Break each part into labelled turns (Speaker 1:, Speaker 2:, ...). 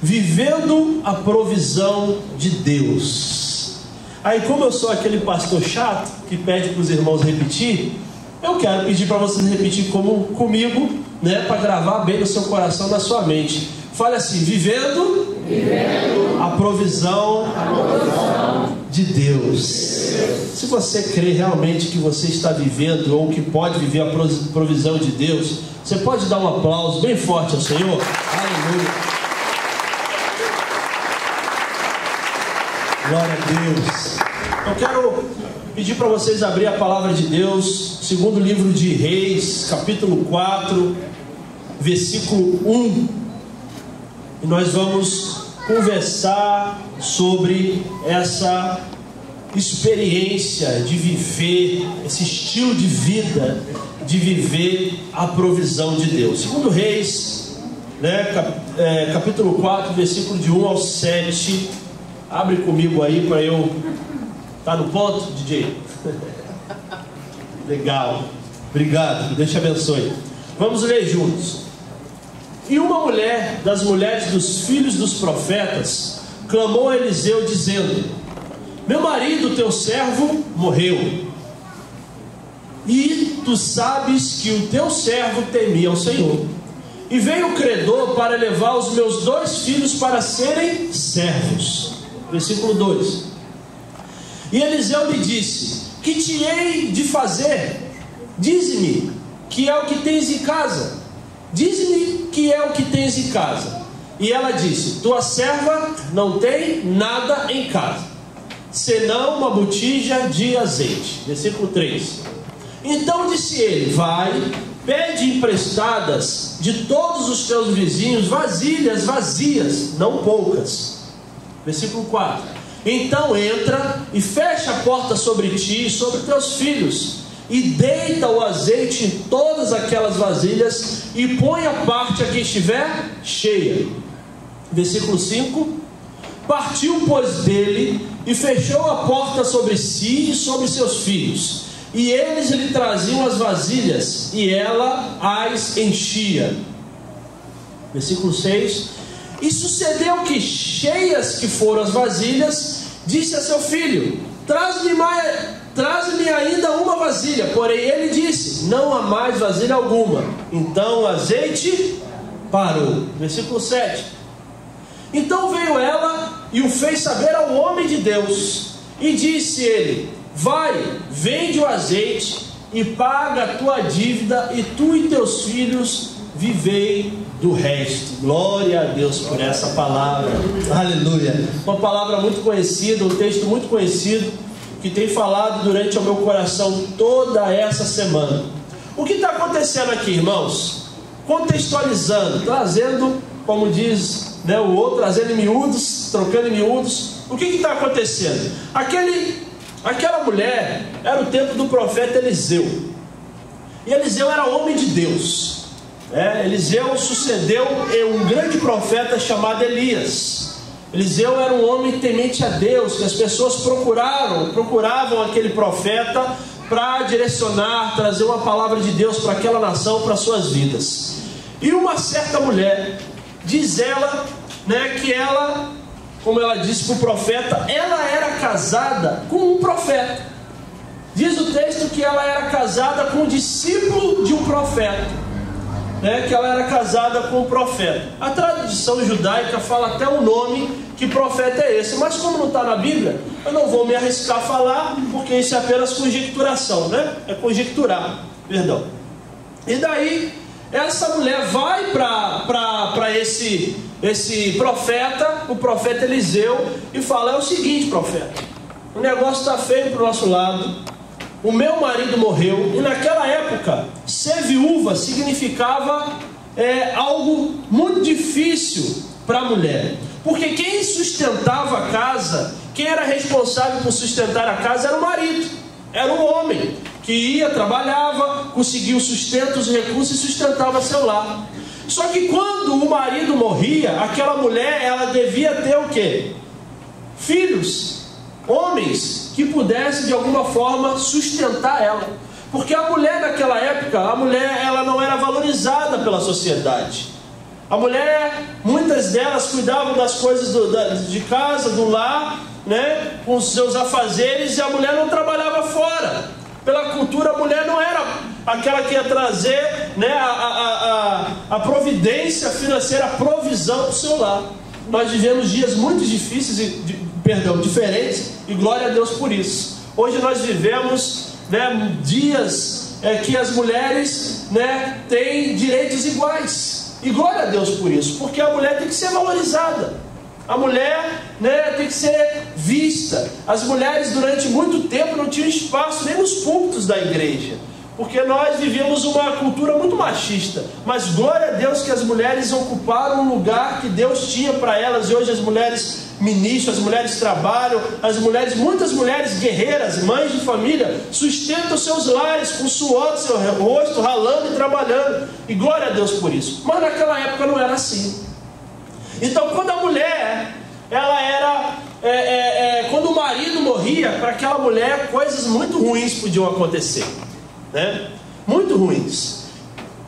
Speaker 1: vivendo a provisão de Deus. Aí, como eu sou aquele pastor chato que pede para os irmãos repetir, eu quero pedir para vocês repetir comigo, né, para gravar bem no seu coração, na sua mente. Fale assim: vivendo a provisão de Deus. Se você crê realmente que você está vivendo ou que pode viver a provisão de Deus, você pode dar um aplauso bem forte ao Senhor. Aleluia. Glória a Deus. Eu quero pedir para vocês abrir a palavra de Deus, segundo livro de Reis, capítulo 4, versículo 1. E nós vamos conversar sobre essa experiência de viver, esse estilo de vida, de viver a provisão de Deus. Segundo Reis, né, capítulo 4, versículo de 1 ao 7. Abre comigo aí para eu... Tá no ponto, DJ? Legal. Obrigado. Deus te abençoe. Vamos ler juntos. E uma mulher das mulheres dos filhos dos profetas clamou a Eliseu dizendo: meu marido, teu servo, morreu, e tu sabes que o teu servo temia ao Senhor. E veio o credor para levar os meus 2 filhos para serem servos. Versículo 2. E Eliseu lhe disse: que te hei de fazer? Dize-me que é o que tens em casa. Dize-me que é o que tens em casa. E ela disse: tua serva não tem nada em casa, senão uma botija de azeite. Versículo 3. Então disse ele: vai, pede emprestadas de todos os teus vizinhos vasilhas vazias, não poucas. Versículo 4. Então entra e fecha a porta sobre ti e sobre teus filhos, e deita o azeite em todas aquelas vasilhas, e põe a parte a quem estiver cheia. Versículo 5. Partiu, pois, dele, e fechou a porta sobre si e sobre seus filhos, e eles lhe traziam as vasilhas, e ela as enchia. Versículo 6. E sucedeu que, cheias que foram as vasilhas, disse a seu filho: traze-me ainda uma vasilha. Porém ele disse: não há mais vasilha alguma. Então o azeite parou. Versículo 7. Então veio ela e o fez saber ao homem de Deus, e disse ele: vai, vende o azeite e paga a tua dívida, e tu e teus filhos vivei do resto. Glória a Deus por essa palavra. Aleluia. Uma palavra muito conhecida, um texto muito conhecido, que tem falado durante o meu coração toda essa semana. O que está acontecendo aqui, irmãos? Contextualizando, trazendo, como diz, né, o outro, trazendo em miúdos, trocando em miúdos. O que está acontecendo? Aquela mulher era o tempo do profeta Eliseu. E Eliseu era homem de Deus. Eliseu sucedeu um grande profeta chamado Elias. Eliseu era um homem temente a Deus, que as pessoas procuravam aquele profeta para direcionar, trazer uma palavra de Deus para aquela nação, para suas vidas. E uma certa mulher, diz ela, né, que ela, como ela disse para o profeta, ela era casada com um profeta. Diz o texto que ela era casada com um discípulo de um profeta. Que ela era casada com o profeta. A tradição judaica fala até o nome, que profeta é esse, mas como não está na Bíblia, eu não vou me arriscar a falar, porque isso é apenas conjecturação, né? É conjecturar, perdão. E daí, essa mulher vai para esse profeta, o profeta Eliseu, e fala: é o seguinte, profeta, o negócio está feio para o nosso lado. O meu marido morreu, e naquela época ser viúva significava algo muito difícil para a mulher, porque quem sustentava a casa, quem era responsável por sustentar a casa era o marido, era o homem que ia, trabalhava, conseguia o sustento, os recursos e sustentava seu lar. Só que quando o marido morria, aquela mulher, ela devia ter o quê? Filhos, homens que pudessem de alguma forma sustentar ela, porque a mulher naquela época, ela não era valorizada pela sociedade. A mulher, muitas delas cuidavam das coisas de casa, do lar, né, com os seus afazeres, e a mulher não trabalhava fora. Pela cultura, a mulher não era aquela que ia trazer, né, a providência financeira, a provisão para o seu lar. Nós vivemos dias muito difíceis, diferentes, e glória a Deus por isso. Hoje nós vivemos, né, dias que as mulheres, né, têm direitos iguais, e glória a Deus por isso, porque a mulher tem que ser valorizada, a mulher, né, tem que ser vista. As mulheres durante muito tempo não tinham espaço nem nos púlpitos da igreja, porque nós vivíamos uma cultura muito machista, mas glória a Deus que as mulheres ocuparam um lugar que Deus tinha para elas, e hoje as mulheres ministram, as mulheres trabalham, muitas mulheres guerreiras, mães de família, sustentam seus lares com o suor do seu rosto, ralando e trabalhando, e glória a Deus por isso. Mas naquela época não era assim. Então quando a mulher, ela era, quando o marido morria, para aquela mulher coisas muito ruins podiam acontecer, né? Muito ruins.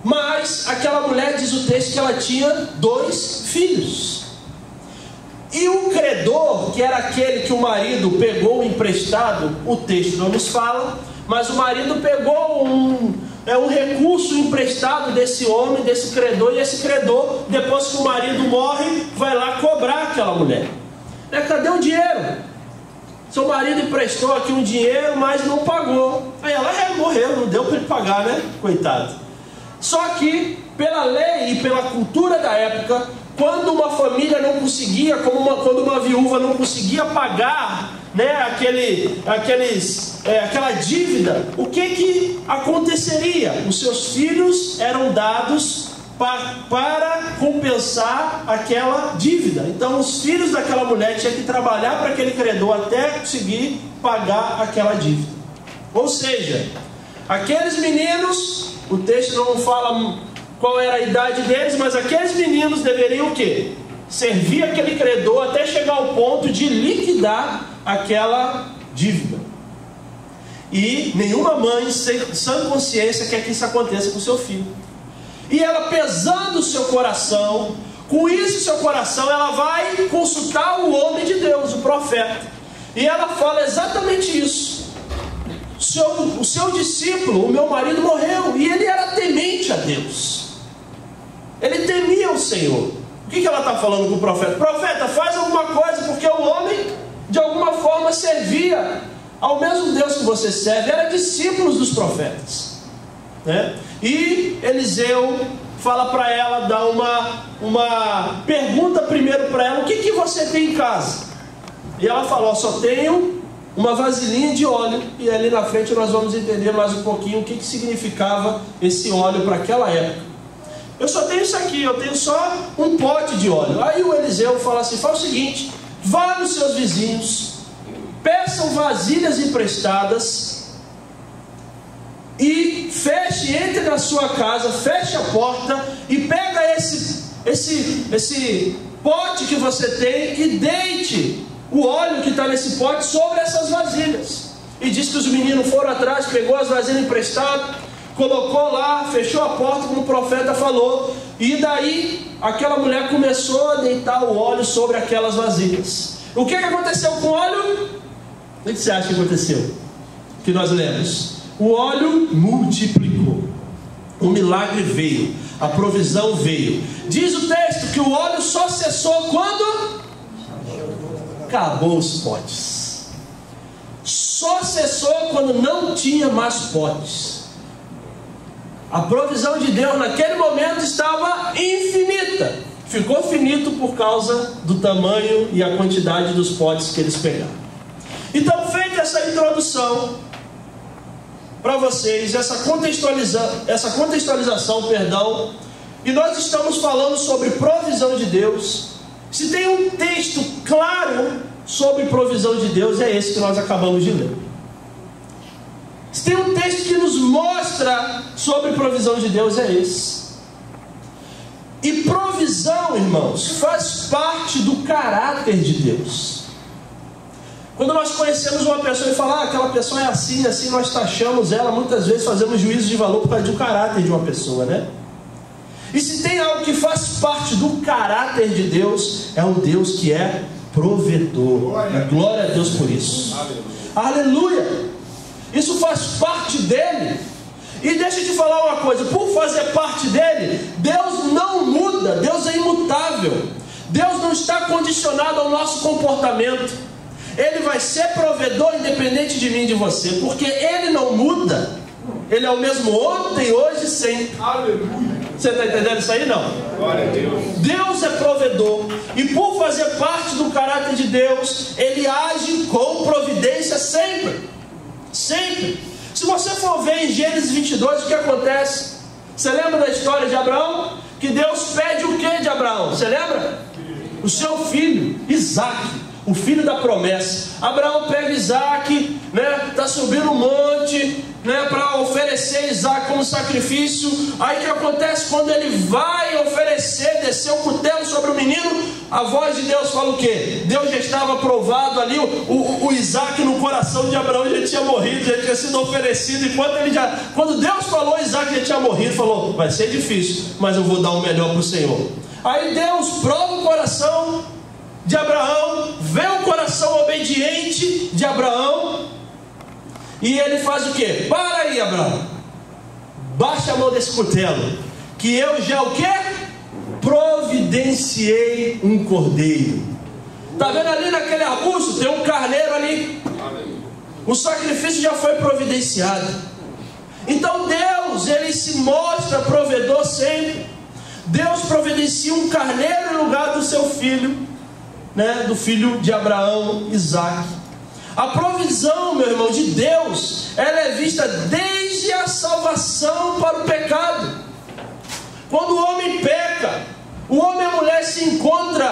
Speaker 1: Mas aquela mulher, diz o texto, que ela tinha 2 filhos. E o credor, que era aquele que o marido pegou emprestado, o texto não nos fala, mas o marido pegou um recurso emprestado desse homem, desse credor, e esse credor, depois que o marido morre, vai lá cobrar aquela mulher. Cadê o dinheiro? Seu marido emprestou aqui um dinheiro, mas não pagou. Aí ela morreu, não deu para ele pagar, né? Coitado. Só que, pela lei e pela cultura da época, quando uma família não conseguia, quando uma viúva não conseguia pagar, né, aquela dívida, o que aconteceria? Os seus filhos eram dados para compensar aquela dívida. Então os filhos daquela mulher tinham que trabalhar para aquele credor até conseguir pagar aquela dívida. Ou seja, aqueles meninos, o texto não fala qual era a idade deles, mas aqueles meninos deveriam o quê? Servir aquele credor até chegar ao ponto de liquidar aquela dívida. E nenhuma mãe sem sã consciência quer que isso aconteça com o seu filho. E ela, pesando o seu coração, com isso em seu coração, ela vai consultar o homem de Deus, o profeta. E ela fala exatamente isso. O seu discípulo, o meu marido, morreu, e ele era temente a Deus. Ele temia o Senhor. O que ela está falando com o profeta? Profeta, faz alguma coisa, porque o homem, de alguma forma, servia ao mesmo Deus que você serve. Era discípulo dos profetas, né? E Eliseu fala para ela, dá uma pergunta primeiro para ela: o que você tem em casa? E ela falou: só tenho uma vasilhinha de óleo. E ali na frente nós vamos entender mais um pouquinho o que significava esse óleo para aquela época. Eu só tenho isso aqui, eu tenho só um pote de óleo. Aí o Eliseu fala assim: faz o seguinte, vá nos seus vizinhos, peçam vasilhas emprestadas e feche, entre na sua casa, feche a porta e pega esse pote que você tem e deite o óleo que está nesse pote sobre essas vasilhas. E diz que os meninos foram atrás, pegou as vasilhas emprestadas, colocou lá, fechou a porta como o profeta falou, e daí aquela mulher começou a deitar o óleo sobre aquelas vasilhas. O que aconteceu com o óleo? O que você acha que aconteceu? Que nós lemos: o óleo multiplicou, o milagre veio, a provisão veio. Diz o texto que o óleo só cessou quando acabou os potes. Só cessou quando não tinha mais potes. A provisão de Deus naquele momento estava infinita. Ficou finito por causa do tamanho e a quantidade dos potes que eles pegaram. Então, feita essa introdução para vocês, essa contextualização, e nós estamos falando sobre provisão de Deus. Se tem um texto claro sobre provisão de Deus, é esse que nós acabamos de ler. Se tem um texto que nos mostra sobre provisão de Deus, é esse. E provisão, irmãos, faz parte do caráter de Deus. Quando nós conhecemos uma pessoa e falamos: aquela pessoa é assim, assim, nós taxamos ela, muitas vezes fazemos juízo de valor por causa do caráter de uma pessoa, né? E se tem algo que faz parte do caráter de Deus, é um Deus que é provedor. Glória a Deus por isso. Aleluia! Isso faz parte dele. E deixa eu te falar uma coisa, por fazer parte dele, Deus não muda, Deus é imutável. Deus não está condicionado ao nosso comportamento. Ele vai ser provedor independente de mim e de você, porque Ele não muda. Ele é o mesmo ontem, hoje e sempre. Aleluia. Você está entendendo isso aí? Não? Glória a Deus. Deus é provedor. E por fazer parte do caráter de Deus, Ele age com providência sempre. Sempre. Se você for ver em Gênesis 22, o que acontece? Você lembra da história de Abraão? Que Deus pede o que de Abraão? Você lembra? O seu filho, Isaque, o filho da promessa. Abraão pega Isaque, está subindo um monte, para oferecer Isaque como sacrifício. Aí o que acontece? Quando ele vai oferecer, descer o cutelo sobre o menino, a voz de Deus fala o quê? Deus já estava provado ali, o Isaque no coração de Abraão já tinha morrido, já tinha sido oferecido. Quando Deus falou, Isaque já tinha morrido. Falou, vai ser difícil, mas eu vou dar o melhor para o Senhor. Aí Deus prova o coração de Abraão, vê o coração obediente de Abraão, e ele faz o quê? Para aí, Abraão, baixa a mão desse cutelo, que eu já o quê? Providenciei um cordeiro. Está vendo ali naquele arbusto? Tem um carneiro ali. O sacrifício já foi providenciado. Então Deus, Ele se mostra provedor sempre. Deus providencia um carneiro em lugar do seu filho, do filho de Abraão, Isaque. A provisão, meu irmão, de Deus, ela é vista desde a salvação para o pecado. Quando o homem peca, o homem e a mulher se encontram,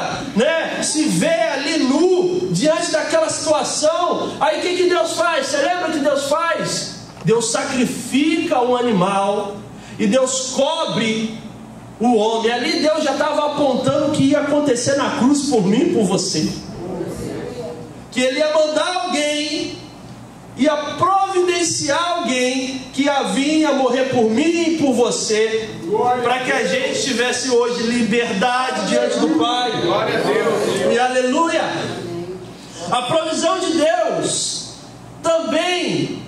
Speaker 1: se vê ali nu, diante daquela situação. Aí o que Deus faz? Você lembra o que Deus faz? Deus sacrifica um animal e Deus cobre o homem. Ali Deus já estava apontando o que ia acontecer na cruz por mim e por você. Que Ele ia mandar alguém, ia providenciar alguém que ia vir a morrer por mim e por você, para que a gente tivesse hoje liberdade diante do Pai. Glória a Deus. E aleluia. A provisão de Deus também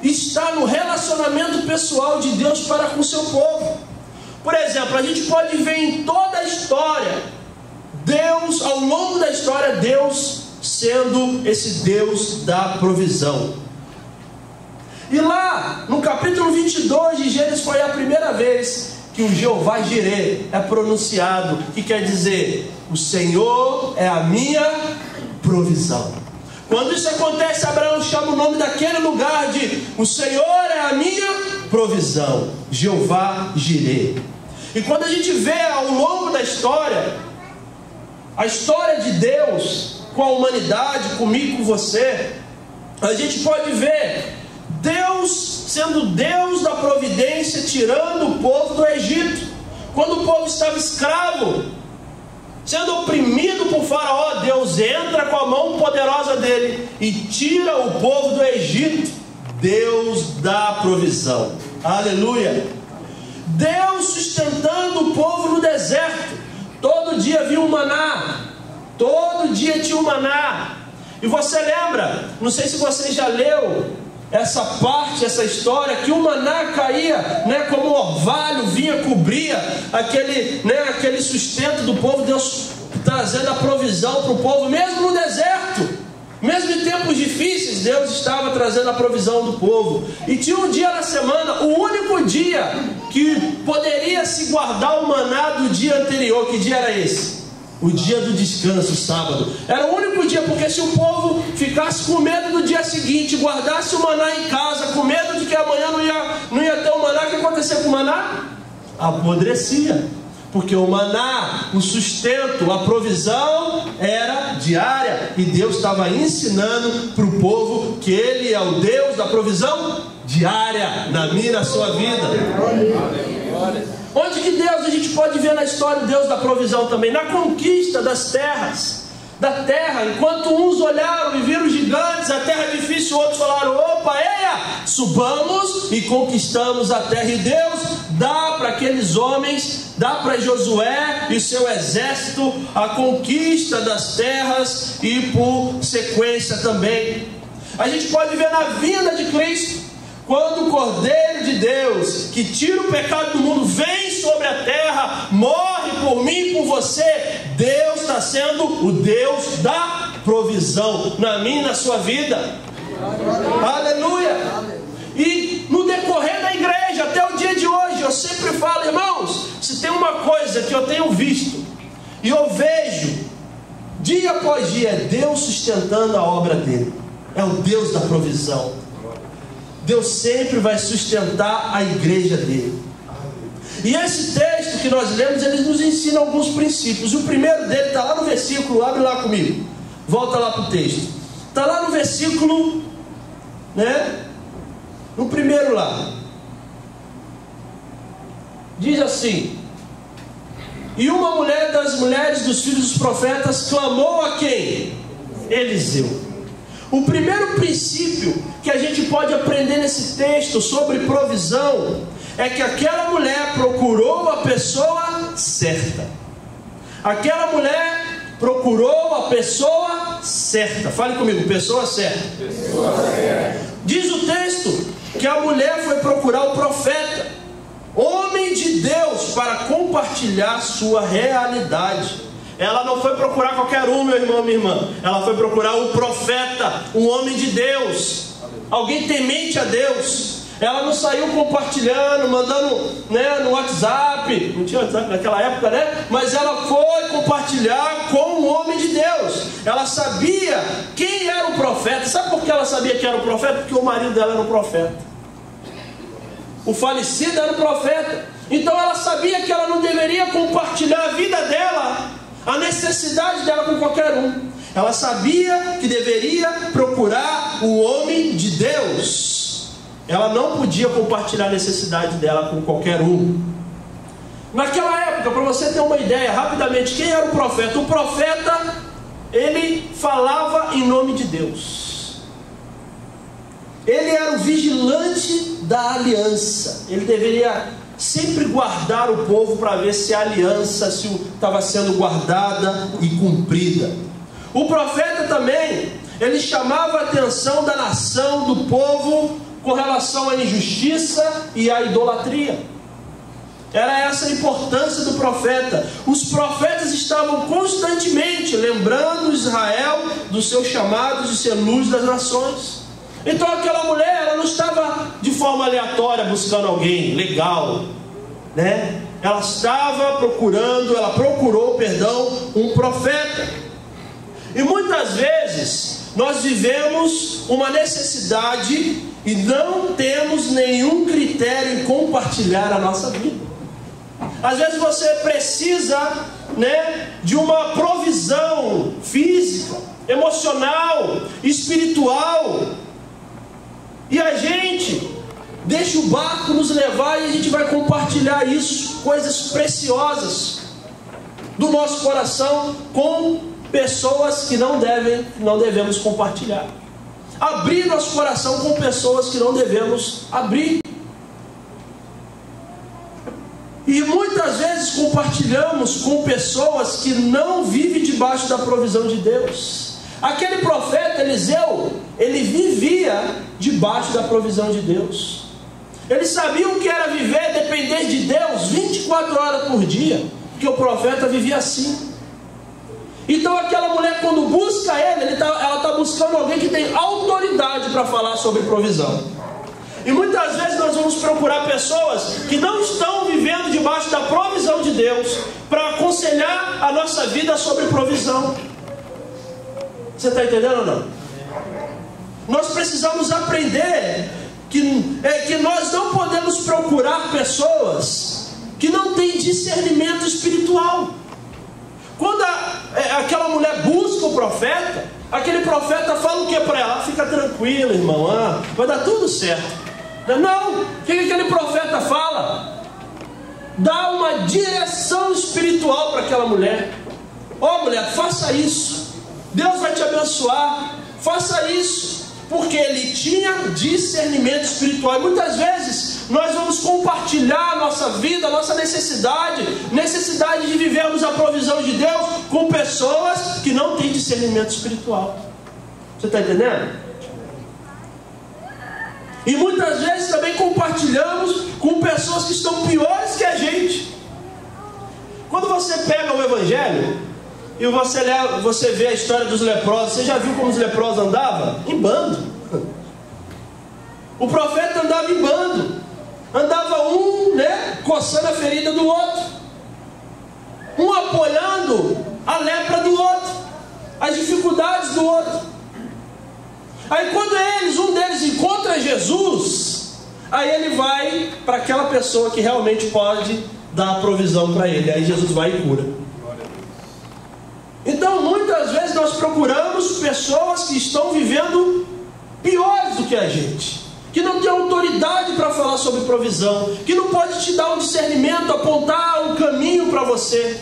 Speaker 1: está no relacionamento pessoal de Deus para com o seu povo. Por exemplo, a gente pode ver em toda a história, Deus, ao longo da história, Deus sendo esse Deus da provisão. E lá, no capítulo 22 de Gênesis, foi a primeira vez que o Jeová Jireh é pronunciado, que quer dizer, o Senhor é a minha provisão. Quando isso acontece, Abraão chama o nome daquele lugar de, o Senhor é a minha provisão, Jeová Jireh. E quando a gente vê ao longo da história, a história de Deus com a humanidade, comigo e com você, a gente pode ver Deus sendo Deus da providência, tirando o povo do Egito. Quando o povo estava escravo, sendo oprimido por Faraó, Deus entra com a mão poderosa dele e tira o povo do Egito. Deus dá provisão. Aleluia. Deus sustentando o povo no deserto. Todo dia vinha um maná. Todo dia tinha um maná. E você lembra, não sei se você já leu essa parte, essa história, que o maná caía, como orvalho, vinha, cobria aquele sustento do povo. Deus trazendo a provisão para o povo, mesmo no deserto. Mesmo em tempos difíceis, Deus estava trazendo a provisão do povo. E tinha um dia na semana, o único dia que poderia se guardar o maná do dia anterior. Que dia era esse? O dia do descanso, sábado. Era o único dia, porque se o povo ficasse com medo do dia seguinte, guardasse o maná em casa, com medo de que amanhã não ia ter o maná, o que acontecia com o maná? Apodrecia. Porque o maná, o sustento, a provisão era diária. E Deus estava ensinando para o povo que Ele é o Deus da provisão diária na minha e na sua vida. Onde que Deus, a gente pode ver na história o Deus da provisão também? Na conquista das terras. Da terra, enquanto uns olharam e viram gigantes, a terra é difícil, outros falaram, opa, subamos e conquistamos a terra. E Deus dá para aqueles homens dá para Josué e seu exército a conquista das terras e por sequência também. A gente pode ver na vinda de Cristo, quando o Cordeiro de Deus, que tira o pecado do mundo, vem sobre a terra, morre por mim e por você. Deus está sendo o Deus da provisão na minha e na sua vida. Aleluia! E no decorrer da igreja, até o dia de hoje, eu sempre falo, irmãos, se tem uma coisa que eu tenho visto, e eu vejo, dia após dia, é Deus sustentando a obra dele. É o Deus da provisão. Deus sempre vai sustentar a igreja dele. E esse texto que nós lemos, ele nos ensina alguns princípios. O primeiro dele está lá no versículo, abre lá comigo, volta lá para o texto. Está lá no versículo, no primeiro lá, diz assim: e uma mulher das mulheres dos filhos dos profetas clamou a quem? Eliseu. O primeiro princípio que a gente pode aprender nesse texto sobre provisão é que aquela mulher procurou a pessoa certa. Aquela mulher procurou a pessoa certa. Fale comigo, pessoa certa. Pessoa certa. Diz o texto que a mulher foi procurar o profeta, homem de Deus, para compartilhar sua realidade. Ela não foi procurar qualquer um, meu irmão, minha irmã. Ela foi procurar o profeta, um homem de Deus, alguém temente a Deus. Ela não saiu compartilhando, mandando no WhatsApp. Não tinha WhatsApp naquela época, mas ela foi compartilhar com um homem de Deus. Ela sabia quem era o profeta. Sabe por que ela sabia quem era o profeta? Porque o marido dela era um profeta. O falecido era um profeta. Então ela sabia que ela não deveria compartilhar a vida dela, a necessidade dela, com qualquer um. Ela sabia que deveria procurar o homem de Deus. Ela não podia compartilhar a necessidade dela com qualquer um. Naquela época, para você ter uma ideia, rapidamente, quem era o profeta? O profeta, ele falava em nome de Deus. Ele era o vigilante da aliança. Ele deveria sempre guardar o povo para ver se a aliança estava sendo guardada e cumprida. O profeta também, ele chamava a atenção da nação, do povo, com relação à injustiça e à idolatria. Era essa a importância do profeta. Os profetas estavam constantemente lembrando Israel do seu chamado de ser luz das nações. Então aquela mulher, ela não estava de forma aleatória buscando alguém legal, Ela estava procurou, um profeta. E muitas vezes nós vivemos uma necessidade e não temos nenhum critério em compartilhar a nossa vida. Às vezes você precisa, de uma provisão física, emocional, espiritual, e a gente deixa o barco nos levar e a gente vai compartilhar isso, coisas preciosas do nosso coração, com pessoas que não devemos compartilhar. Abrir nosso coração com pessoas que não devemos abrir. E muitas vezes compartilhamos com pessoas que não vivem debaixo da provisão de Deus. Aquele profeta Eliseu, ele vivia debaixo da provisão de Deus. Ele sabia o que era viver, depender de Deus 24 horas por dia, porque o profeta vivia assim. Então aquela mulher, quando busca ele, ela está buscando alguém que tem autoridade para falar sobre provisão. E muitas vezes nós vamos procurar pessoas que não estão vivendo debaixo da provisão de Deus, para aconselhar a nossa vida sobre provisão. Você está entendendo ou não? Nós precisamos aprender que nós não podemos procurar pessoas que não têm discernimento espiritual. Quando aquela mulher busca o profeta, aquele profeta fala o que para ela? Fica tranquila, irmão, vai dar tudo certo. Não, o que aquele profeta fala? Dá uma direção espiritual para aquela mulher. Mulher, faça isso, Deus vai te abençoar, faça isso, porque ele tinha discernimento espiritual. E muitas vezes nós vamos compartilhar a nossa vida, a nossa necessidade de vivermos a provisão de Deus com pessoas que não têm discernimento espiritual. Você está entendendo? E muitas vezes também compartilhamos com pessoas que estão piores que a gente. Quando você pega o Evangelho e você vê a história dos leprosos, você já viu como os leprosos andavam? Em bando. O profeta andava em bando. Andava um, coçando a ferida do outro. Um apoiando a lepra do outro, as dificuldades do outro. Aí quando um deles encontra Jesus, aí ele vai para aquela pessoa que realmente pode dar a provisão para ele. Aí Jesus vai e cura. Então muitas vezes nós procuramos pessoas que estão vivendo piores do que a gente, que não tem autoridade para falar sobre provisão, que não pode te dar um discernimento, apontar um caminho para você.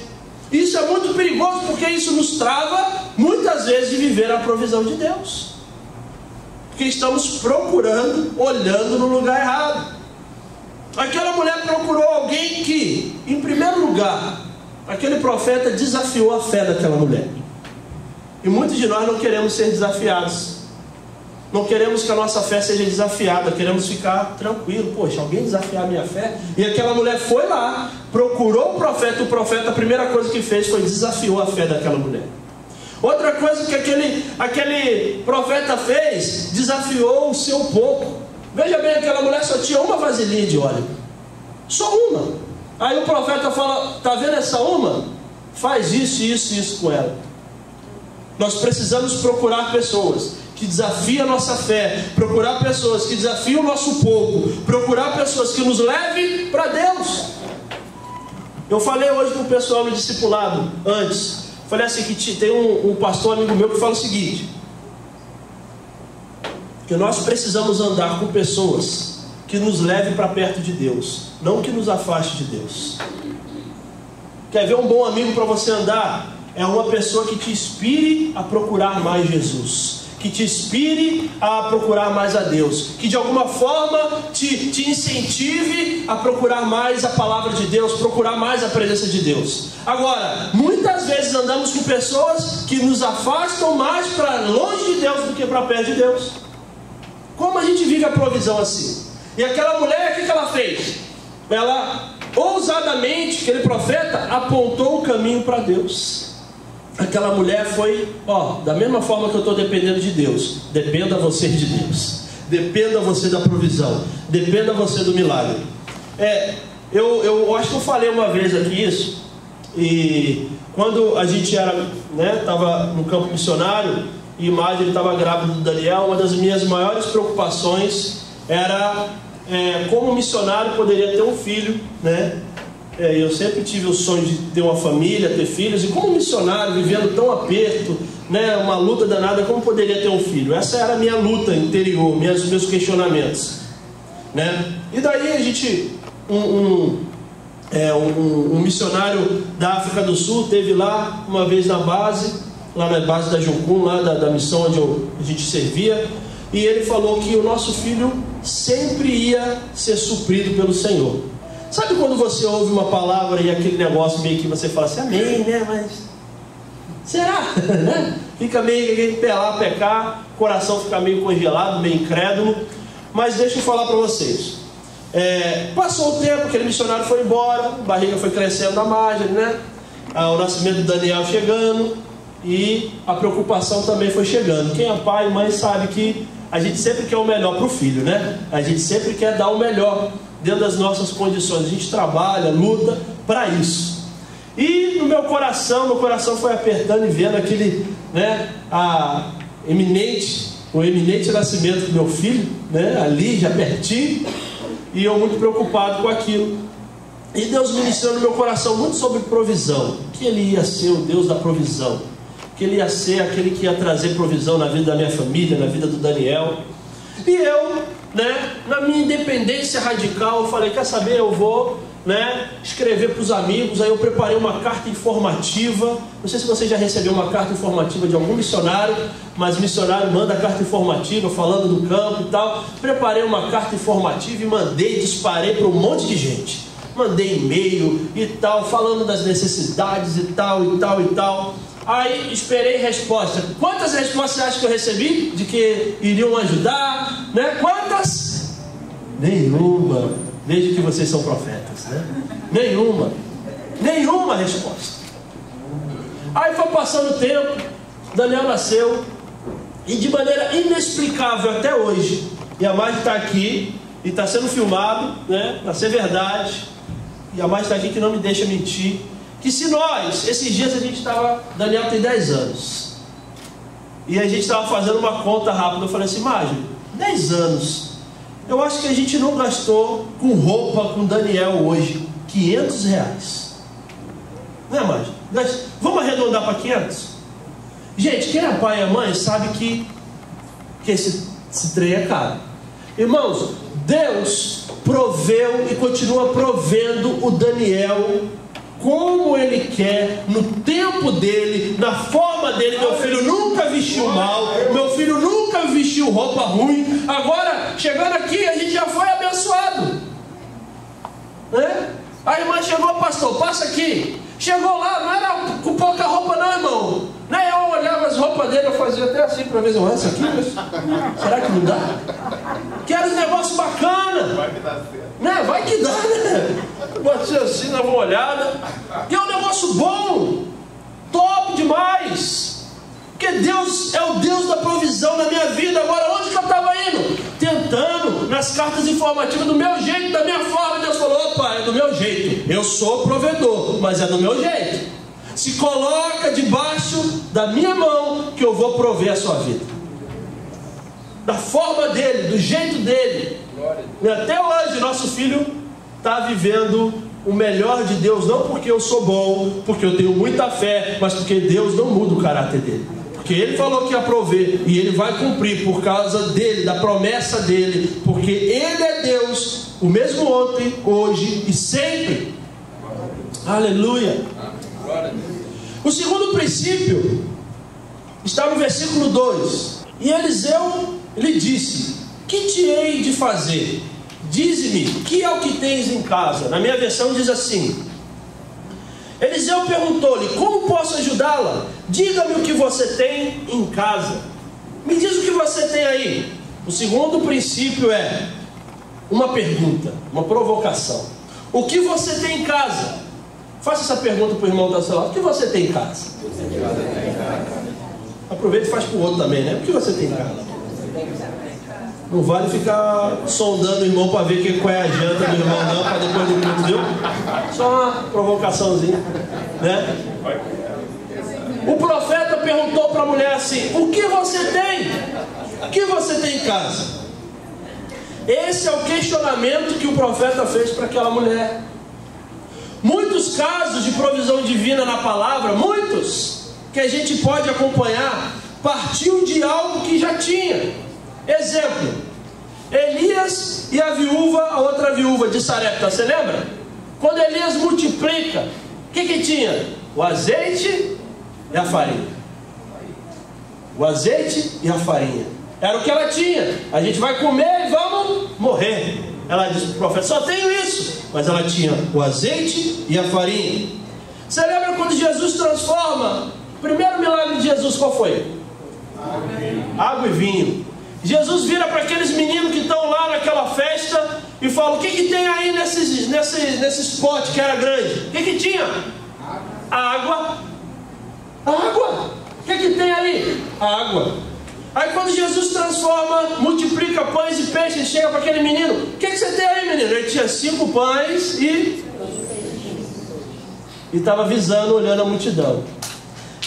Speaker 1: Isso é muito perigoso, porque isso nos trava muitas vezes de viver a provisão de Deus, porque estamos procurando, olhando no lugar errado. Aquela mulher procurou alguém que, em primeiro lugar, aquele profeta desafiou a fé daquela mulher. E muitos de nós não queremos ser desafiados. Não queremos que a nossa fé seja desafiada. Queremos ficar tranquilo. Poxa, alguém desafiar a minha fé? E aquela mulher foi lá, procurou o profeta. O profeta, a primeira coisa que fez foi desafiou a fé daquela mulher. Outra coisa que aquele profeta fez, desafiou o seu povo. Veja bem, aquela mulher só tinha uma vasilhinha de óleo. Só uma. Aí o profeta fala: está vendo essa uma? Faz isso, isso e isso com ela. Nós precisamos procurar pessoas que desafiam a nossa fé, procurar pessoas que desafiam o nosso povo, procurar pessoas que nos levem para Deus. Eu falei hoje com o pessoal no discipulado, antes. Falei assim, que tem um pastor amigo meu que fala o seguinte: que nós precisamos andar com pessoas que nos levem para perto de Deus, não que nos afaste de Deus. Quer ver um bom amigo para você andar? É uma pessoa que te inspire a procurar mais Jesus, que te inspire a procurar mais a Deus, que de alguma forma te incentive a procurar mais a palavra de Deus, procurar mais a presença de Deus. Agora, muitas vezes andamos com pessoas que nos afastam mais para longe de Deus do que para perto de Deus. Como a gente vive a provisão assim? E aquela mulher, o que ela fez? Ela, ousadamente, aquele profeta, apontou o caminho para Deus. Aquela mulher foi, da mesma forma que eu estou dependendo de Deus, dependa você de Deus, dependa você da provisão, dependa você do milagre. Eu acho que eu falei uma vez aqui isso, e quando a gente estava no campo missionário, e Marjorie estava grávida do Daniel, uma das minhas maiores preocupações era como missionário poderia ter um filho, eu sempre tive o sonho de ter uma família, ter filhos, e como missionário, vivendo tão aperto, uma luta danada, como poderia ter um filho? Essa era a minha luta interior, meus questionamentos, E daí a gente, um missionário da África do Sul teve lá uma vez na base da Juncum, lá da missão onde a gente servia, e ele falou que o nosso filho sempre ia ser suprido pelo Senhor. Sabe quando você ouve uma palavra e aquele negócio meio que você fala assim, amém, mas será? Fica meio pecar, coração fica meio congelado, meio incrédulo. Mas deixa eu falar para vocês. Passou o tempo, aquele missionário foi embora, a barriga foi crescendo na margem, o nascimento do Daniel chegando, e a preocupação também foi chegando. Quem é pai e mãe sabe que a gente sempre quer o melhor para o filho, A gente sempre quer dar o melhor dentro das nossas condições. A gente trabalha, luta para isso. E no meu coração foi apertando e vendo aquele, o eminente nascimento do meu filho, ali já pertinho, e eu muito preocupado com aquilo. E Deus ministrou no meu coração muito sobre provisão, que Ele ia ser o Deus da provisão, que Ele ia ser aquele que ia trazer provisão na vida da minha família, na vida do Daniel. E eu, na minha independência radical, eu falei, quer saber, eu vou né, escrever para os amigos. Aí eu preparei uma carta informativa. Não sei se você já recebeu uma carta informativa de algum missionário, mas missionário manda carta informativa falando do campo e tal. Preparei uma carta informativa e mandei, disparei para um monte de gente. Mandei e-mail e tal, falando das necessidades e tal, e tal, e tal. Aí esperei resposta. Quantas respostas você acha que eu recebi? De que iriam ajudar, né? Quantas? Nenhuma. Desde que vocês são profetas, né? Nenhuma resposta. Aí foi passando o tempo, Daniel nasceu, e de maneira inexplicável até hoje, e a Mari está aqui, e está sendo filmado, né? Para ser verdade, e a Mari está aqui que não me deixa mentir, que se nós, esses dias a gente estava, Daniel tem 10 anos, e a gente estava fazendo uma conta rápida. Eu falei assim: Mari, 10 anos, eu acho que a gente não gastou com roupa com Daniel hoje R$500. Não é, Mari? Vamos arredondar para 500? Gente, quem é pai e mãe sabe que esse trem é caro. Irmãos, Deus proveu e continua provendo o Daniel como Ele quer, no tempo dele, na forma dele. Meu filho nunca vestiu mal, meu filho nunca vestiu roupa ruim. Agora, chegando aqui, a gente já foi abençoado, né? A irmã chegou: pastor, passa aqui. Chegou lá, não era com pouca roupa não, irmão. Nem eu olhava as roupas dele, eu fazia até assim para ver se eu essa aqui, mas será que não dá? Quero um negócio bacana. Vai que dá certo. Né? Vai que dá, né? Botei assim, dava uma olhada. E é um negócio bom, top demais. Porque Deus é o Deus da provisão na minha vida. Agora, onde que eu estava indo? Tentando, nas cartas informativas, do meu jeito, da minha forma. Deus falou: opa, é do meu jeito. Eu sou provedor, mas é do meu jeito. Se coloca debaixo da minha mão, que eu vou prover a sua vida. Da forma dele, do jeito dele. E até hoje, nosso filho está vivendo o melhor de Deus. Não porque eu sou bom, porque eu tenho muita fé, mas porque Deus não muda o caráter dele. Porque Ele falou que ia prover, e Ele vai cumprir por causa dele, da promessa dele. Porque Ele é Deus, o mesmo ontem, hoje e sempre. Aleluia. O segundo princípio está no versículo 2. E Eliseu lhe disse: que te hei de fazer? Dize-me, que é o que tens em casa? Na minha versão diz assim: Eliseu perguntou-lhe: como posso ajudá-la? Diga-me o que você tem em casa. Me diz o que você tem aí. O segundo princípio é uma pergunta, uma provocação. O que você tem em casa? Faça essa pergunta para o irmão da sua lado: o que você tem em casa? Aproveita e faz para o outro também, né? O que você tem em casa? Não vale ficar sondando o irmão para ver qual é a janta do irmão, não, para depois do culto, viu? Só uma provocaçãozinha, né? O profeta perguntou para a mulher assim: o que você tem? O que você tem em casa? Esse é o questionamento que o profeta fez para aquela mulher. Muitos casos de provisão divina na palavra, muitos, que a gente pode acompanhar, partiu de algo que já tinha. Exemplo: Elias e a outra viúva de Sarepta. Você lembra? Quando Elias multiplica, o que tinha? O azeite e a farinha. O azeite e a farinha. Era o que ela tinha. A gente vai comer e vamos morrer. Ela disse para o profeta: só tenho isso. Mas ela tinha o azeite e a farinha. Você lembra quando Jesus transforma? O primeiro milagre de Jesus qual foi? Água e vinho. Jesus vira para aqueles meninos que estão lá naquela festa e fala: o que tem aí nesses potes que era grande? O que tinha? Água. Água. O que tem aí? Água. Aí quando Jesus transforma, multiplica pães e peixes, chega para aquele menino: o que você tem aí, menino? Ele tinha 5 pães e estava visando, olhando a multidão.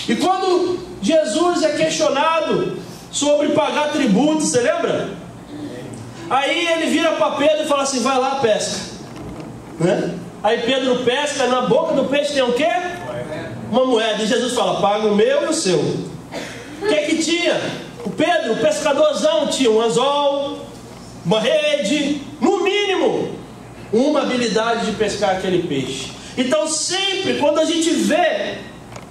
Speaker 1: E quando Jesus é questionado sobre pagar tributo, você lembra? Aí ele vira para Pedro e fala assim: vai lá, pesca, né? Aí Pedro pesca, na boca do peixe tem o quê? Uma moeda. E Jesus fala: paga o meu e o seu. O que tinha? O Pedro, o pescadorzão, tinha um anzol, uma rede, no mínimo. uma habilidade de pescar aquele peixe. Então sempre quando a gente vê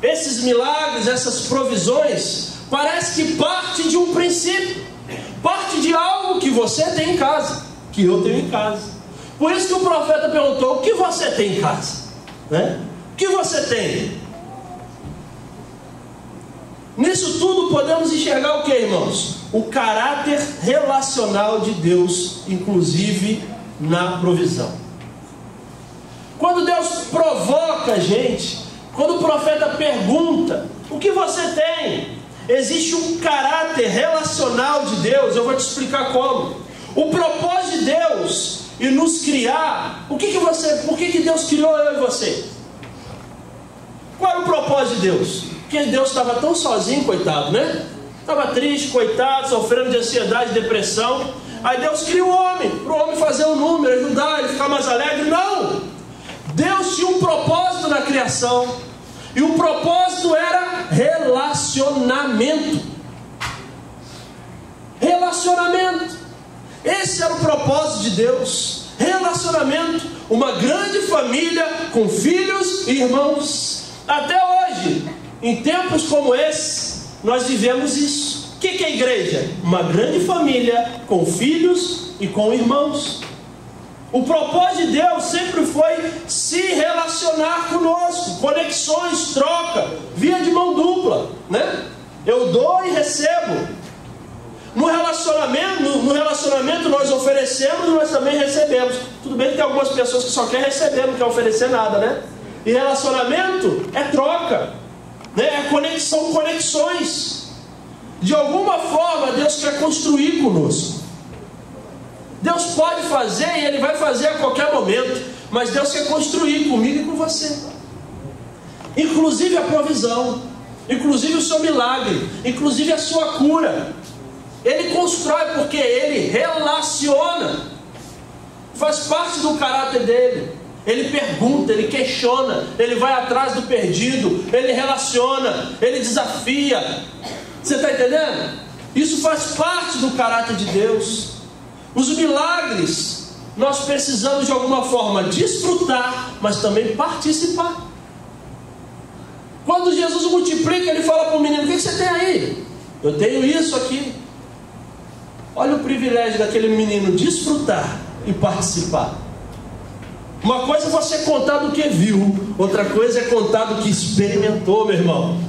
Speaker 1: esses milagres, essas provisões, parece que parte de um princípio, parte de algo que você tem em casa, que eu tenho em casa. Por isso que o profeta perguntou: o que você tem em casa? Né? O que você tem? Nisso tudo podemos enxergar o que, irmãos? O caráter relacional de Deus, inclusive na provisão. Quando Deus provoca a gente, quando o profeta pergunta: o que você tem? Existe um caráter relacional de Deus. Eu vou te explicar como. O propósito de Deus em nos criar, por que Deus criou eu e você? Qual é o propósito de Deus? Porque Deus estava tão sozinho, coitado, né? Estava triste, coitado, sofrendo de ansiedade, depressão. Aí Deus cria o homem, para o homem fazer um número, ajudar ele, ficar mais alegre. Não! Deus tinha um propósito na criação. E o propósito era relacionamento. Relacionamento. Esse era o propósito de Deus. Relacionamento. Uma grande família com filhos e irmãos. Até hoje, em tempos como esse, nós vivemos isso. O que é a igreja? Uma grande família com filhos e com irmãos. O propósito de Deus sempre foi se relacionar conosco, conexões, troca, via de mão dupla, né? Eu dou e recebo. No relacionamento nós oferecemos e nós também recebemos. Tudo bem que tem algumas pessoas que só querem receber, não querem oferecer nada, né? E relacionamento é troca, né? É conexão, conexões. De alguma forma Deus quer construir conosco. Deus pode fazer e Ele vai fazer a qualquer momento, mas Deus quer construir comigo e com você. Inclusive a provisão, inclusive o seu milagre, inclusive a sua cura. Ele constrói porque Ele relaciona. Faz parte do caráter dele. Ele pergunta, Ele questiona, Ele vai atrás do perdido, Ele relaciona, Ele desafia. Você está entendendo? Isso faz parte do caráter de Deus. Os milagres, nós precisamos de alguma forma desfrutar, mas também participar. Quando Jesus multiplica, Ele fala para o menino: o que você tem aí? Eu tenho isso aqui. Olha o privilégio daquele menino desfrutar e participar. Uma coisa é você contar do que viu, outra coisa é contar do que experimentou, meu irmão.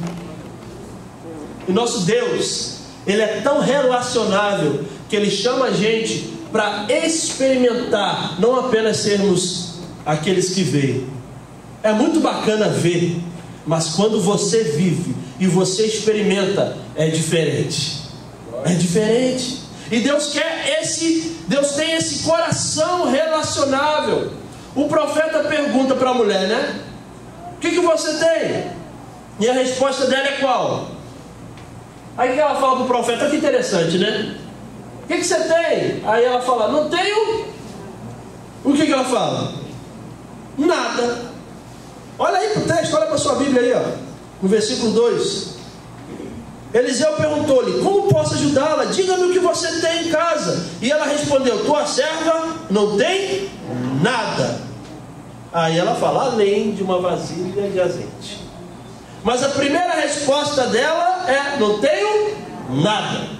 Speaker 1: E nosso Deus, Ele é tão relacionável que Ele chama a gente para experimentar, não apenas sermos aqueles que veem. É muito bacana ver, mas quando você vive e você experimenta, é diferente. É diferente. E Deus Deus tem esse coração relacionável. O profeta pergunta para a mulher, né? O que você tem? E a resposta dela é qual? Aí que ela fala para o profeta: olha que interessante, né? O que você tem? Aí ela fala: não tenho. O que ela fala? Nada. Olha aí para o texto, olha para a sua Bíblia aí, ó, no versículo 2. Eliseu perguntou-lhe: como posso ajudá-la? Diga-me o que você tem em casa. E ela respondeu: tua serva não tem nada. Aí ela fala: além de uma vasilha de azeite. Mas a primeira resposta dela é: não tenho nada.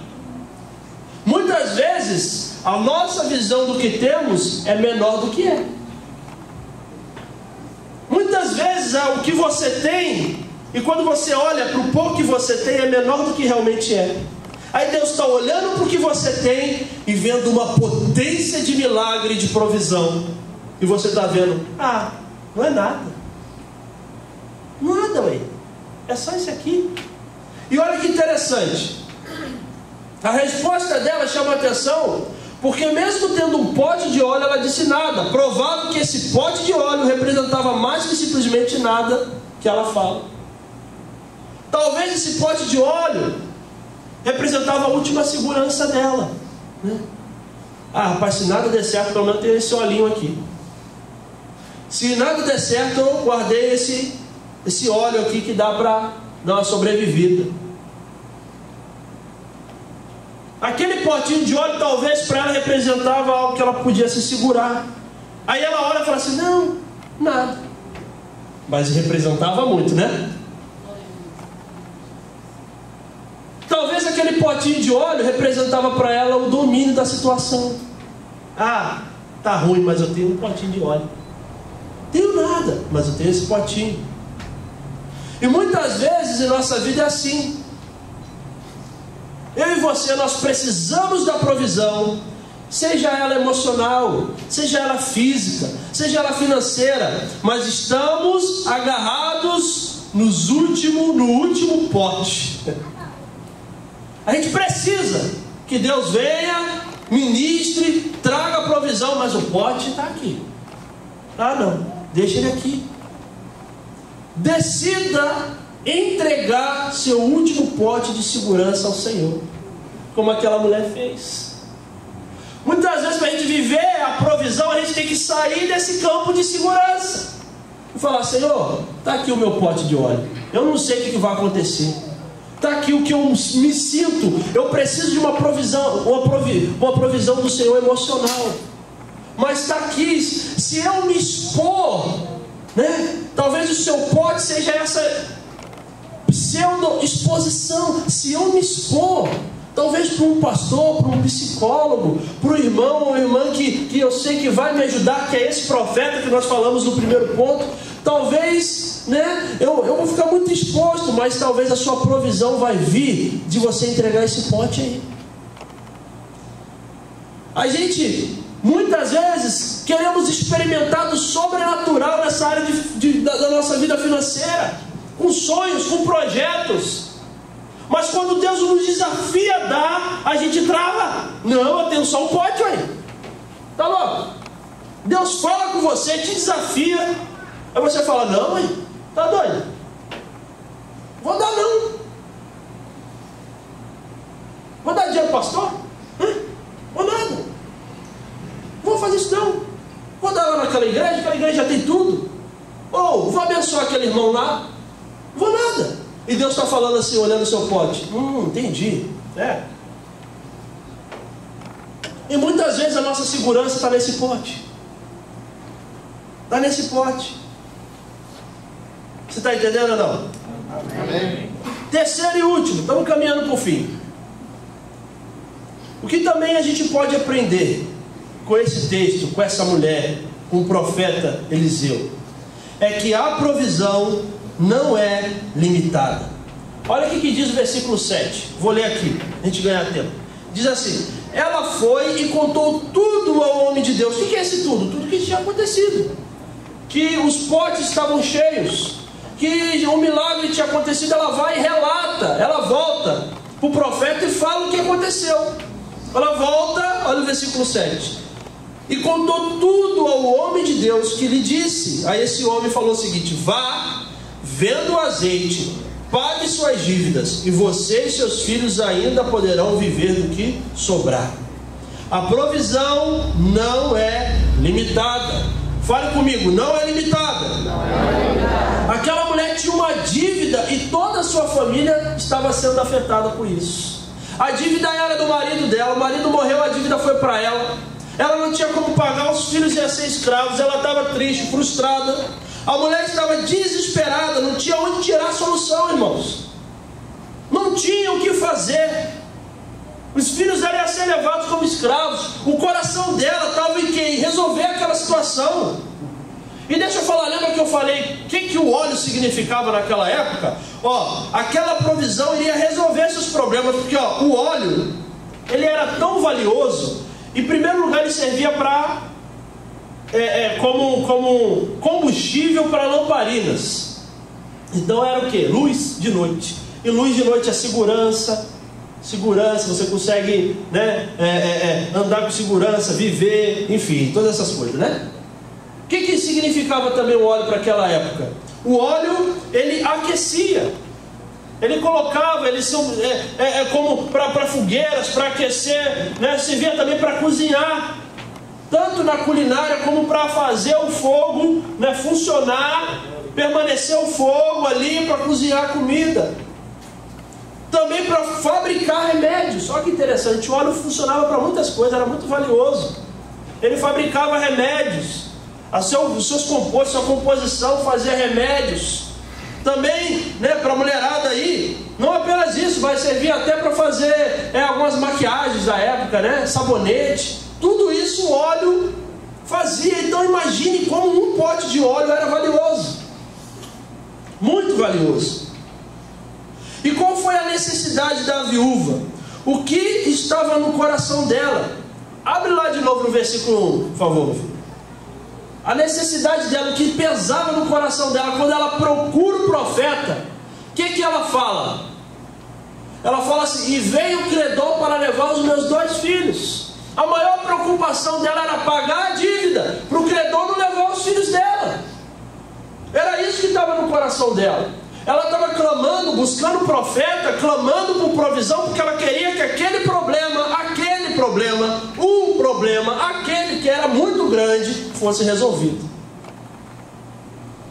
Speaker 1: Muitas vezes a nossa visão do que temos é menor do que é. Muitas vezes o que você tem, e quando você olha para o pouco que você tem, é menor do que realmente é. Aí Deus está olhando para o que você tem e vendo uma potência de milagre, de provisão. E você está vendo: não é nada. Nada, ué. É só isso aqui. E olha que interessante. A resposta dela chama a atenção, porque mesmo tendo um pote de óleo, ela disse nada. Provável que esse pote de óleo representava mais que simplesmente nada que ela fala. Talvez esse pote de óleo representava a última segurança dela, né? Rapaz, se nada der certo, pelo menos tem esse olhinho aqui. Se nada der certo, eu guardei esse óleo aqui que dá para dar uma sobrevivida. Aquele potinho de óleo talvez para ela representava algo que ela podia se segurar. Aí ela olha e fala assim: não, nada. Mas representava muito, né? Talvez aquele potinho de óleo representava para ela o domínio da situação. Ah, tá ruim, mas eu tenho um potinho de óleo. Tenho nada, mas eu tenho esse potinho. E muitas vezes em nossa vida é assim. Eu e você, nós precisamos da provisão, seja ela emocional, seja ela física, seja ela financeira, mas estamos agarrados no último pote. A gente precisa que Deus venha, ministre, traga a provisão, mas o pote está aqui. Ah não, deixa ele aqui. Decida entregar seu último pote de segurança ao Senhor, como aquela mulher fez. Muitas vezes, para a gente viver a provisão, a gente tem que sair desse campo de segurança e falar: Senhor, está aqui o meu pote de óleo, eu não sei o que vai acontecer, está aqui o que eu me sinto, eu preciso de uma provisão, uma provisão do Senhor emocional, mas está aqui. Se eu me expor, né, talvez o seu pote seja essa pseudo-exposição. Se eu me expor, talvez para um pastor, para um psicólogo, para um irmão ou irmã que eu sei que vai me ajudar, que é esse profeta que nós falamos no primeiro ponto, talvez, né, eu vou ficar muito exposto, mas talvez a sua provisão vai vir de você entregar esse pote aí. A gente, muitas vezes, queremos experimentar do sobrenatural nessa área da nossa vida financeira, com sonhos, com projetos. Mas quando Deus nos desafia a dar, a gente trava. Não, eu tenho só um pote aí. Tá louco? Deus fala com você, te desafia. Aí você fala: não, mãe, tá doido? Vou dar não. Vou dar dinheiro pro pastor? Vou nada. Vou fazer isso não. Vou dar lá naquela igreja, aquela igreja já tem tudo. Ou vou abençoar aquele irmão lá. Vou nada. E Deus está falando assim, olhando o seu pote. Entendi. E muitas vezes a nossa segurança está nesse pote. Está nesse pote. Você está entendendo ou não? Amém. Terceiro e último, estamos caminhando para o fim. O que também a gente pode aprender com esse texto, com essa mulher, com o profeta Eliseu, é que a provisão não é limitada. Olha o que diz o versículo 7. Vou ler aqui, a gente ganhar tempo. Diz assim: ela foi e contou tudo ao homem de Deus. O que é esse tudo? Tudo que tinha acontecido. Que os potes estavam cheios, que um milagre tinha acontecido. Ela vai e relata, ela volta para o profeta e fala o que aconteceu. Ela volta, olha o versículo 7. E contou tudo ao homem de Deus, que lhe disse. Aí esse homem falou o seguinte: vá, venda o azeite, pague suas dívidas, e você e seus filhos ainda poderão viver do que sobrar. A provisão não é limitada. Fale comigo: não é limitada. Não é limitada. Aquela mulher tinha uma dívida e toda a sua família estava sendo afetada por isso. A dívida era do marido dela, o marido morreu, a dívida foi para ela. Ela não tinha como pagar, os filhos iam ser escravos, ela estava triste, frustrada. A mulher estava desesperada, não tinha onde tirar a solução, irmãos. Não tinha o que fazer. Os filhos dela iam ser levados como escravos. O coração dela estava em quê? Em resolver aquela situação. E deixa eu falar, lembra que eu falei o que o óleo significava naquela época? Aquela provisão iria resolver esses problemas, porque o óleo, ele era tão valioso. Em primeiro lugar, ele servia para como combustível para lamparinas. Então era o que? Luz de noite. E luz de noite é segurança, você consegue, né, andar com segurança, viver, enfim, todas essas coisas, né? O que significava também o óleo para aquela época? O óleo, ele aquecia. Ele colocava, como para fogueiras, para aquecer, né? Servia também para cozinhar, tanto na culinária como para fazer o fogo, né, funcionar, permanecer o fogo ali para cozinhar a comida. Também para fabricar remédios. Olha que interessante, o óleo funcionava para muitas coisas, era muito valioso. Ele fabricava remédios, os seus compostos, sua composição, fazia remédios. Também, para a mulherada aí, não apenas isso, vai servir até para fazer algumas maquiagens da época, sabonete. Tudo isso o óleo fazia. Então imagine como um pote de óleo era valioso, muito valioso. E qual foi a necessidade da viúva? O que estava no coração dela? Abre lá de novo no versículo 1, por favor. A necessidade dela, o que pesava no coração dela, quando ela procura o profeta, o que ela fala? Ela fala assim: e veio o credor para levar os meus 2 filhos. A maior preocupação dela era pagar a dívida, para o credor não levar os filhos dela. Era isso que estava no coração dela. Ela estava clamando, buscando o profeta, clamando por provisão, porque ela queria que aquele problema, aquele que era muito grande, fosse resolvido.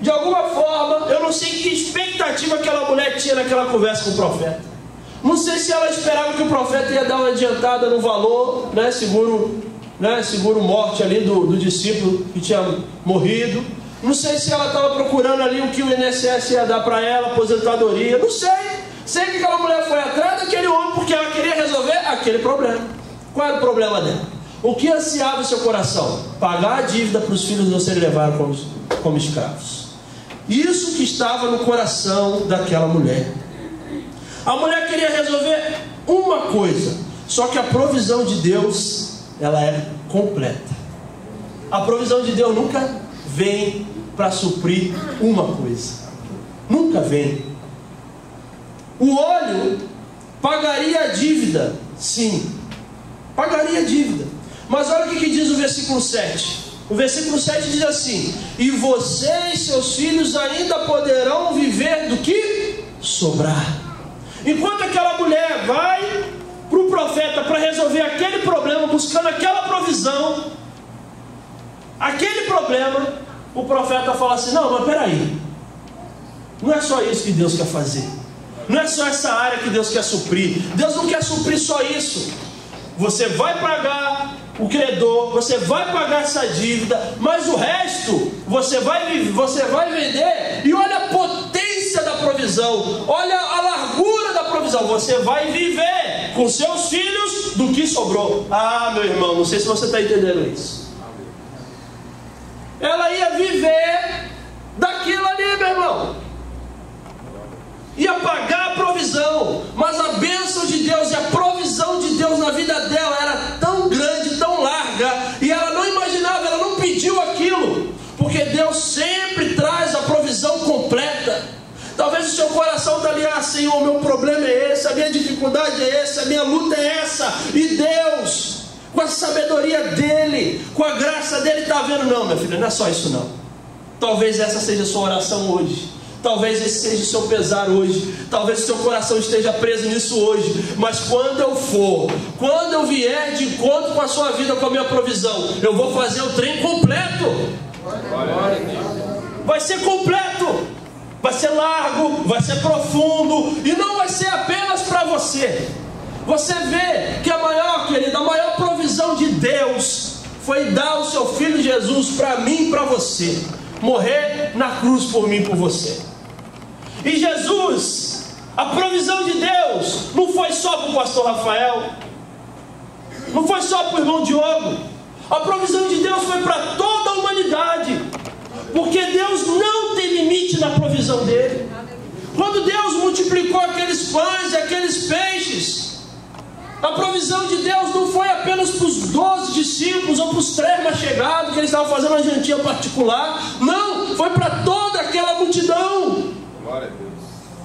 Speaker 1: De alguma forma, eu não sei que expectativa aquela mulher tinha naquela conversa com o profeta. Não sei se ela esperava que o profeta ia dar uma adiantada no valor, seguro morte ali do discípulo que tinha morrido. Não sei se ela estava procurando ali o que o INSS ia dar para ela, aposentadoria. Não sei. Sei que aquela mulher foi atrás daquele homem porque ela queria resolver aquele problema. Qual era o problema dela? O que ansiava o seu coração? Pagar a dívida para os filhos não serem levados como escravos. Isso que estava no coração daquela mulher. A mulher queria resolver uma coisa, só que a provisão de Deus, ela é completa. A provisão de Deus nunca vem para suprir uma coisa. Nunca vem. O óleo pagaria a dívida, sim, pagaria a dívida. Mas olha o que diz o versículo 7. O versículo 7 diz assim: e você e seus filhos ainda poderão viver do que sobrar. Enquanto aquela mulher vai para o profeta para resolver aquele problema, buscando aquela provisão, aquele problema, o profeta fala assim: não, mas peraí, não é só isso que Deus quer fazer, não é só essa área que Deus quer suprir. Deus não quer suprir só isso. Você vai pagar o credor, você vai pagar essa dívida, mas o resto você vai vender. E olha a potência da provisão, olha a largura da provisão. Você vai viver com seus filhos do que sobrou. Ah, meu irmão, não sei se você está entendendo isso. Ela ia viver daquilo ali, meu irmão, ia pagar a provisão. Mas a bênção de Deus e a provisão de Deus na vida dela era tão grande, tão larga, e ela não imaginava, ela não pediu aquilo, porque Deus sempre traz a provisão completa. Talvez o seu coração está ali: ah, Senhor, o meu problema é esse, a minha dificuldade é essa, a minha luta é essa, e Deus, com a sabedoria dele, com a graça dele, está vendo. Não, minha filha, não é só isso não. Talvez essa seja a sua oração hoje, talvez esse seja o seu pesar hoje, talvez o seu coração esteja preso nisso hoje. Mas quando eu vier de encontro com a sua vida, com a minha provisão, eu vou fazer o trem completo. Vai ser completo, vai ser largo, vai ser profundo, e não vai ser apenas para você. Você vê que a maior provisão de Deus foi dar o seu Filho Jesus para mim e para você, morrer na cruz por mim e por você. E Jesus, a provisão de Deus não foi só para o pastor Rafael, não foi só para o irmão Diogo. A provisão de Deus foi para toda a humanidade, porque Deus não tem limite na provisão dele. Quando Deus multiplicou aqueles pães e aqueles peixes, a provisão de Deus não foi apenas para os 12 discípulos ou para os 3 mais chegados, que eles estavam fazendo uma jantinha particular. Não, foi para toda aquela multidão. Glória a Deus.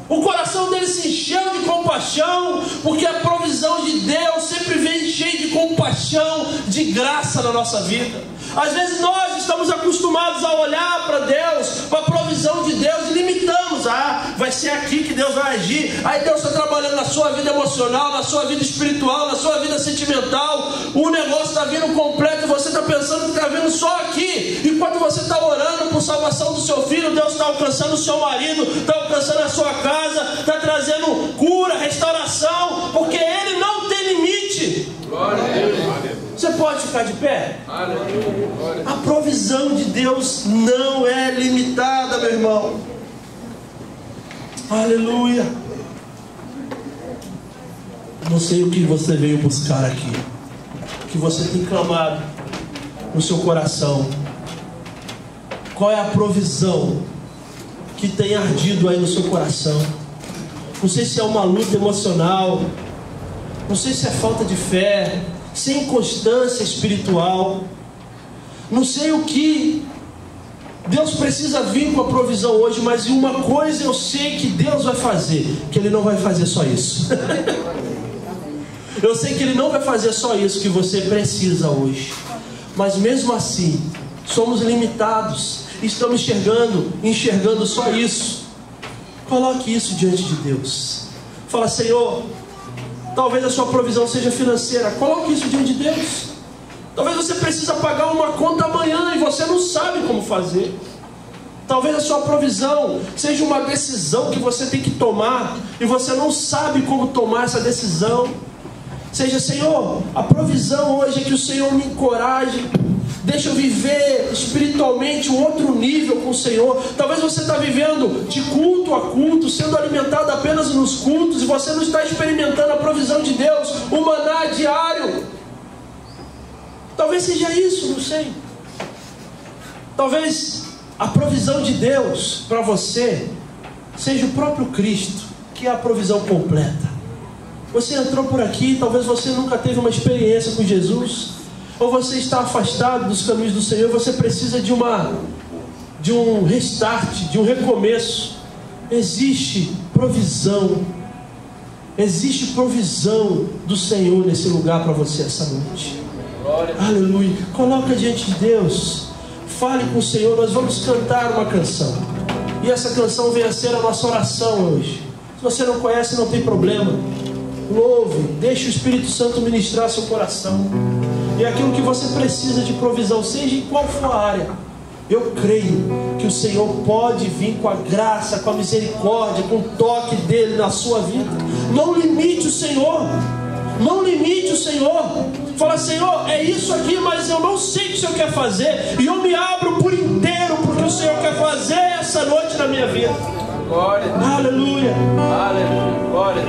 Speaker 1: O coração deles se encheu de compaixão, porque a provisão de Deus sempre vem cheia de compaixão, de graça na nossa vida. Às vezes nós estamos acostumados a olhar para Deus, para a provisão de Deus, e limitamos: ah, vai ser aqui que Deus vai agir. Aí Deus está trabalhando na sua vida emocional, na sua vida espiritual, na sua vida sentimental. O negócio está vindo completo e você está pensando que está vindo só aqui. Enquanto você está orando por salvação do seu filho, Deus está alcançando o seu marido, está alcançando a sua casa, está trazendo cura, restauração, porque Ele não tem limite. Glória a Deus. Você pode ficar de pé?
Speaker 2: Aleluia.
Speaker 1: A provisão de Deus não é limitada, meu irmão. Aleluia. Não sei o que você veio buscar aqui, o que você tem clamado no seu coração. Qual é a provisão que tem ardido aí no seu coração? Não sei se é uma luta emocional, não sei se é falta de fé, se é inconstância espiritual. Não sei o que Deus precisa vir com a provisão hoje, mas uma coisa eu sei que Deus vai fazer, que Ele não vai fazer só isso. Eu sei que Ele não vai fazer só isso que você precisa hoje. Mas mesmo assim, somos limitados. Estamos enxergando só isso. Coloque isso diante de Deus. Fala: Senhor, talvez a sua provisão seja financeira. Coloque isso diante de Deus. Talvez você precisa pagar uma conta amanhã e você não sabe como fazer. Talvez a sua provisão seja uma decisão que você tem que tomar e você não sabe como tomar essa decisão. Seja: Senhor, a provisão hoje é que o Senhor me encoraje, deixa eu viver espiritualmente um outro nível com o Senhor. Talvez você está vivendo de culto a culto, sendo alimentado apenas nos cultos, e você não está experimentando a provisão de Deus, o maná diário. Talvez seja isso, não sei. Talvez a provisão de Deus para você seja o próprio Cristo, que é a provisão completa. Você entrou por aqui, talvez você nunca teve uma experiência com Jesus, ou você está afastado dos caminhos do Senhor. Você precisa de um restart, de um recomeço. Existe provisão do Senhor nesse lugar para você essa noite.
Speaker 2: Glória.
Speaker 1: Aleluia. Coloca diante de Deus, fale com o Senhor. Nós vamos cantar uma canção, e essa canção venha a ser a nossa oração hoje. Se você não conhece, não tem problema. Louve, deixe o Espírito Santo ministrar seu coração. E aquilo que você precisa de provisão, seja em qual for a área, eu creio que o Senhor pode vir com a graça, com a misericórdia, com o toque dele na sua vida. Não limite o Senhor. Não limite o Senhor. Fala: Senhor, é isso aqui, mas eu não sei o que o Senhor quer fazer, e eu me abro por inteiro porque o Senhor quer fazer essa noite na minha vida.
Speaker 2: Glória.
Speaker 1: Aleluia.
Speaker 2: Aleluia. Glória.